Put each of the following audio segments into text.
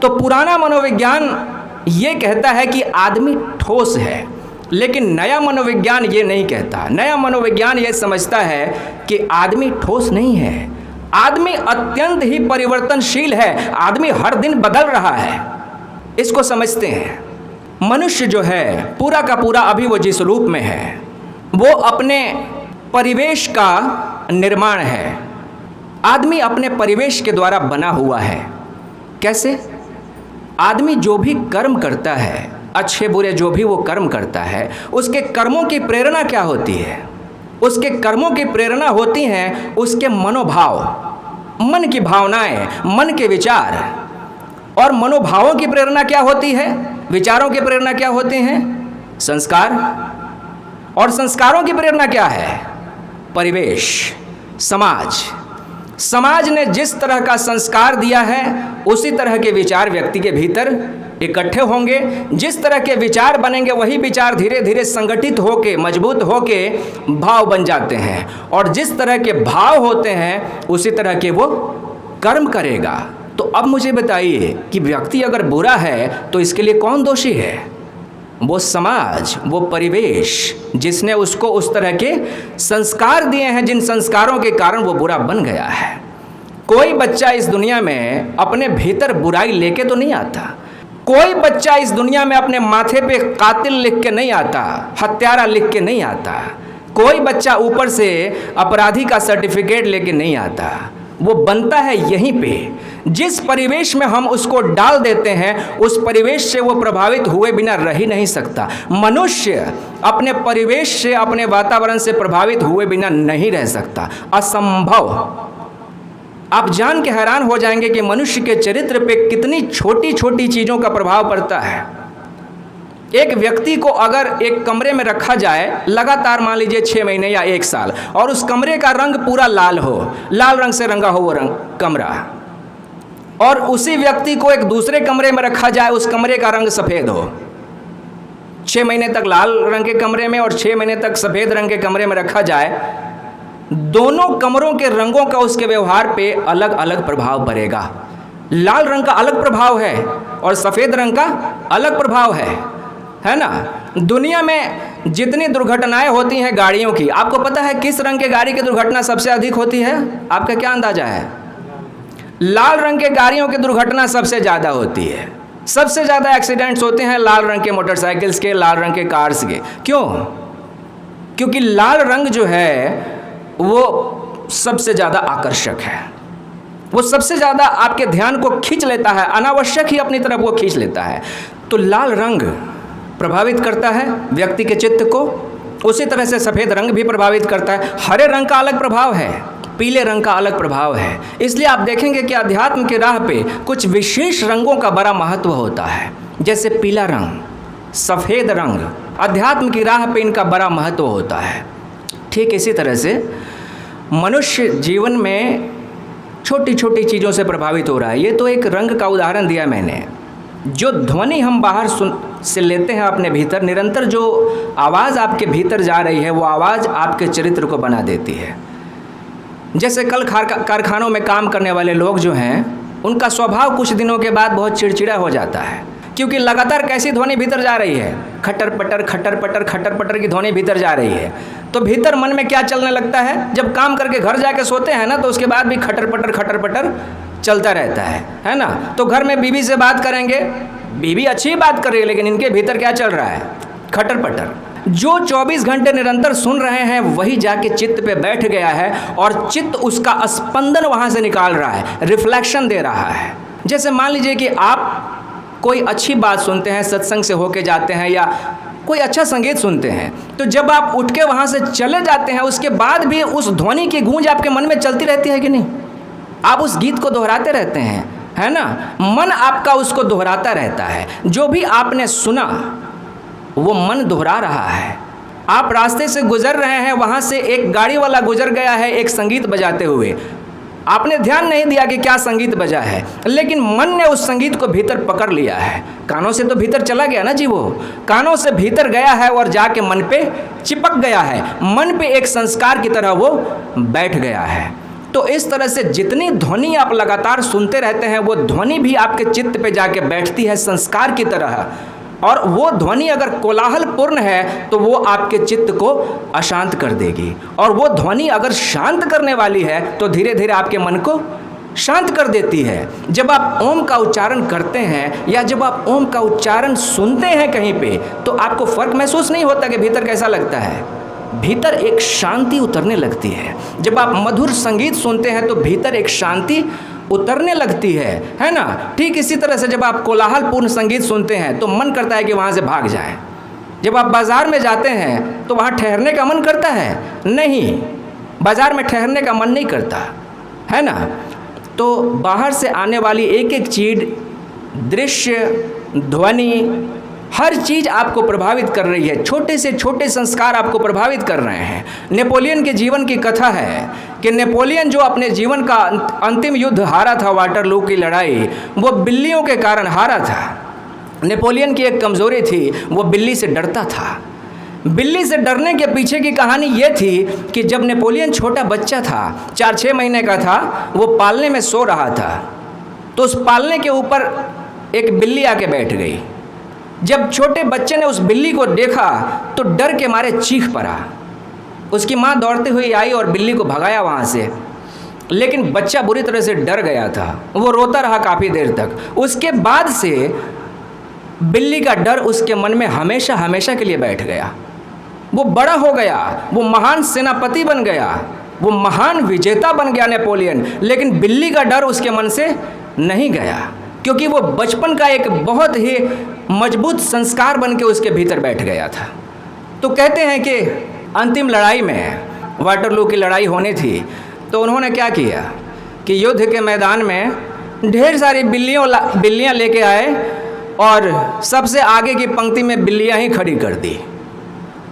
तो पुराना मनोविज्ञान ये कहता है कि आदमी ठोस है, लेकिन नया मनोविज्ञान ये नहीं कहता। नया मनोविज्ञान ये समझता है कि आदमी ठोस नहीं है, आदमी अत्यंत ही परिवर्तनशील है, आदमी हर दिन बदल रहा है। इसको समझते हैं। मनुष्य जो है पूरा का पूरा अभी वो जिस रूप में है वो अपने परिवेश का निर्माण है। आदमी अपने परिवेश के द्वारा बना हुआ है। कैसे? आदमी जो भी कर्म करता है, अच्छे बुरे जो भी वो कर्म करता है, उसके कर्मों की प्रेरणा क्या होती है? उसके कर्मों की प्रेरणा होती हैं उसके मनोभाव, मन की भावनाएं, मन के विचार। और मनोभावों की प्रेरणा क्या होती है? विचारों की प्रेरणा क्या होती हैं? संस्कार। और संस्कारों की प्रेरणा क्या है? परिवेश, समाज। समाज ने जिस तरह का संस्कार दिया है उसी तरह के विचार व्यक्ति के भीतर इकट्ठे होंगे। जिस तरह के विचार बनेंगे वही विचार धीरे धीरे संगठित होके, मजबूत होके भाव बन जाते हैं। और जिस तरह के भाव होते हैं उसी तरह के वो कर्म करेगा। तो अब मुझे बताइए कि व्यक्ति अगर बुरा है तो इसके लिए कौन दोषी है? वो समाज, वो परिवेश जिसने उसको उस तरह के संस्कार दिए हैं, जिन संस्कारों के कारण वो बुरा बन गया है। कोई बच्चा इस दुनिया में अपने भीतर बुराई लेके तो नहीं आता। कोई बच्चा इस दुनिया में अपने माथे पे कातिल लिख के नहीं आता, हत्यारा लिख के नहीं आता। कोई बच्चा ऊपर से अपराधी का सर्टिफिकेट लेके नहीं आता। वो बनता है यहीं पे। जिस परिवेश में हम उसको डाल देते हैं उस परिवेश से वो प्रभावित हुए बिना रह ही नहीं सकता। मनुष्य अपने परिवेश से, अपने वातावरण से प्रभावित हुए बिना नहीं रह सकता, असंभव। आप जान के हैरान हो जाएंगे कि मनुष्य के चरित्र पे कितनी छोटी छोटी चीज़ों का प्रभाव पड़ता है। एक व्यक्ति को अगर एक कमरे में रखा जाए लगातार, मान लीजिए 6 महीने या 1 साल, और उस कमरे का रंग पूरा लाल हो, लाल रंग से रंगा हो वो कमरा, और उसी व्यक्ति को एक दूसरे कमरे में रखा जाए, उस कमरे का रंग सफ़ेद हो, 6 महीने तक लाल रंग के कमरे में और 6 महीने तक सफ़ेद रंग के कमरे में रखा जाए, दोनों कमरों के रंगों का उसके व्यवहार पे अलग अलग प्रभाव पड़ेगा। लाल रंग का अलग प्रभाव है और सफ़ेद रंग का अलग प्रभाव है ना। दुनिया में जितनी दुर्घटनाएं होती हैं गाड़ियों की, आपको पता है किस रंग के गाड़ी की दुर्घटना सबसे अधिक होती है? आपका क्या अंदाजा है? लाल रंग के गाड़ियों की दुर्घटना सबसे ज़्यादा होती है। सबसे ज़्यादा एक्सीडेंट्स होते हैं लाल रंग के मोटरसाइकिल्स के, लाल रंग के कार्स के। क्यों? क्योंकि लाल रंग जो है वो सबसे ज़्यादा आकर्षक है। वो सबसे ज़्यादा आपके ध्यान को खींच लेता है, अनावश्यक ही अपनी तरफ वो खींच लेता है। तो लाल रंग प्रभावित करता है व्यक्ति के चित्त को, उसी तरह से सफ़ेद रंग भी प्रभावित करता है। हरे रंग का अलग प्रभाव है, पीले रंग का अलग प्रभाव है। इसलिए आप देखेंगे कि अध्यात्म की राह पे कुछ विशेष रंगों का बड़ा महत्व होता है। जैसे पीला रंग, सफ़ेद रंग, अध्यात्म की राह पे इनका बड़ा महत्व होता है। ठीक इसी तरह से मनुष्य जीवन में छोटी छोटी चीज़ों से प्रभावित हो रहा है। ये तो एक रंग का उदाहरण दिया मैंने। जो ध्वनि हम बाहर से लेते हैं अपने भीतर, निरंतर जो आवाज़ आपके भीतर जा रही है वो आवाज़ आपके चरित्र को बना देती है। जैसे कल कारखानों में काम करने वाले लोग जो हैं उनका स्वभाव कुछ दिनों के बाद बहुत चिड़चिड़ा हो जाता है, क्योंकि लगातार कैसी ध्वनि भीतर जा रही है? खटर पटर खटर पटर खटर पटर की ध्वनि भीतर जा रही है। तो भीतर मन में क्या चलने लगता है? जब काम करके घर जाके सोते हैं ना तो उसके बाद भी खटर पटर चलता रहता है ना। तो घर में बीवी से बात करेंगे, बीवी अच्छी बात कर रही है, लेकिन इनके भीतर क्या चल रहा है? खटर पटर। जो 24 घंटे निरंतर सुन रहे हैं वही जाके चित्त पे बैठ गया है और चित्त उसका स्पंदन वहाँ से निकाल रहा है, रिफ्लेक्शन दे रहा है। जैसे मान लीजिए कि आप कोई अच्छी बात सुनते हैं, सत्संग से होके जाते हैं या कोई अच्छा संगीत सुनते हैं, तो जब आप उठ के वहाँ से चले जाते हैं उसके बाद भी उस ध्वनि की गूंज आपके मन में चलती रहती है कि नहीं? आप उस गीत को दोहराते रहते हैं, है ना। मन आपका उसको दोहराता रहता है। जो भी आपने सुना वो मन दोहरा रहा है। आप रास्ते से गुजर रहे हैं, वहाँ से एक गाड़ी वाला गुजर गया है एक संगीत बजाते हुए, आपने ध्यान नहीं दिया कि क्या संगीत बजा है, लेकिन मन ने उस संगीत को भीतर पकड़ लिया है। कानों से तो भीतर चला गया ना जी, वो कानों से भीतर गया है और जाके मन पे चिपक गया है, मन पे एक संस्कार की तरह वो बैठ गया है। तो इस तरह से जितनी ध्वनि आप लगातार सुनते रहते हैं वो ध्वनि भी आपके चित्त पे जाके बैठती है संस्कार की तरह, और वो ध्वनि अगर कोलाहलपूर्ण है तो वो आपके चित्त को अशांत कर देगी, और वो ध्वनि अगर शांत करने वाली है तो धीरे धीरे आपके मन को शांत कर देती है। जब आप ओम का उच्चारण करते हैं या जब आप ओम का उच्चारण सुनते हैं कहीं पे, तो आपको फर्क महसूस नहीं होता कि भीतर कैसा लगता है, भीतर एक शांति उतरने लगती है। जब आप मधुर संगीत सुनते हैं तो भीतर एक शांति उतरने लगती है ना। ठीक इसी तरह से जब आप कोलाहलपूर्ण संगीत सुनते हैं तो मन करता है कि वहाँ से भाग जाएं। जब आप बाज़ार में जाते हैं तो वहाँ ठहरने का मन करता है? नहीं, बाज़ार में ठहरने का मन नहीं करता, है ना। तो बाहर से आने वाली एक एक चीज़, दृश्य, ध्वनि, हर चीज़ आपको प्रभावित कर रही है। छोटे से छोटे संस्कार आपको प्रभावित कर रहे हैं। नेपोलियन के जीवन की कथा है कि नेपोलियन जो अपने जीवन का अंतिम युद्ध हारा था, वाटरलू की लड़ाई, वो बिल्लियों के कारण हारा था। नेपोलियन की एक कमज़ोरी थी, वो बिल्ली से डरता था। बिल्ली से डरने के पीछे की कहानी ये थी कि जब नेपोलियन छोटा बच्चा था, 4-6 महीने का था, वो पालने में सो रहा था, तो उस पालने के ऊपर एक बिल्ली आके बैठ गई। जब छोटे बच्चे ने उस बिल्ली को देखा तो डर के मारे चीख पड़ा। उसकी माँ दौड़ती हुई आई और बिल्ली को भगाया वहाँ से, लेकिन बच्चा बुरी तरह से डर गया था। वो रोता रहा काफ़ी देर तक। उसके बाद से बिल्ली का डर उसके मन में हमेशा हमेशा के लिए बैठ गया। वो बड़ा हो गया, वो महान सेनापति बन गया, वो महान विजेता बन गया नेपोलियन, लेकिन बिल्ली का डर उसके मन से नहीं गया, क्योंकि वो बचपन का एक बहुत ही मजबूत संस्कार बन के उसके भीतर बैठ गया था। तो कहते हैं कि अंतिम लड़ाई में, वाटरलू की लड़ाई होनी थी, तो उन्होंने क्या किया कि युद्ध के मैदान में ढेर सारी बिल्लियाँ लेके आए और सबसे आगे की पंक्ति में बिल्लियाँ ही खड़ी कर दी।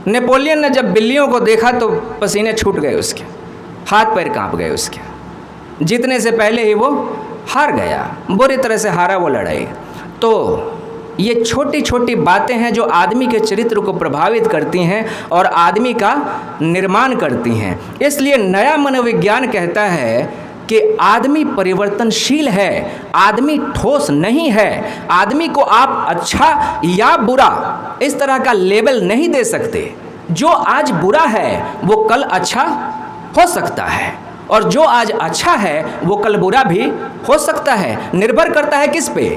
नेपोलियन ने जब बिल्लियों को देखा तो पसीने छूट गए उसके, हाथ पैर कांप गए उसके। जीतने से पहले ही वो हार गया, बुरी तरह से हारा वो लड़ाई। तो ये छोटी छोटी बातें हैं जो आदमी के चरित्र को प्रभावित करती हैं और आदमी का निर्माण करती हैं। इसलिए नया मनोविज्ञान कहता है कि आदमी परिवर्तनशील है, आदमी ठोस नहीं है। आदमी को आप अच्छा या बुरा इस तरह का लेबल नहीं दे सकते। जो आज बुरा है वो कल अच्छा हो सकता है, और जो आज अच्छा है वो कल बुरा भी हो सकता है। निर्भर करता है किस पे?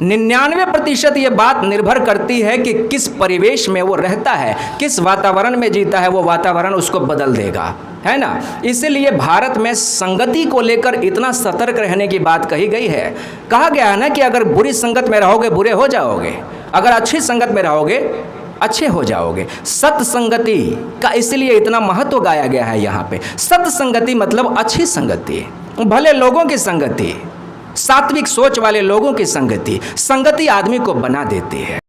99% ये बात निर्भर करती है कि किस परिवेश में वो रहता है, किस वातावरण में जीता है। वो वातावरण उसको बदल देगा, है ना। इसीलिए भारत में संगति को लेकर इतना सतर्क रहने की बात कही गई है। कहा गया है ना कि अगर बुरी संगत में रहोगे बुरे हो जाओगे, अगर अच्छी संगत में रहोगे अच्छे हो जाओगे। सत्संगति का इसलिए इतना महत्व गाया गया है यहाँ पे। सत्संगति मतलब अच्छी संगति, भले लोगों की संगति, सात्विक सोच वाले लोगों की संगति। संगति आदमी को बना देती है।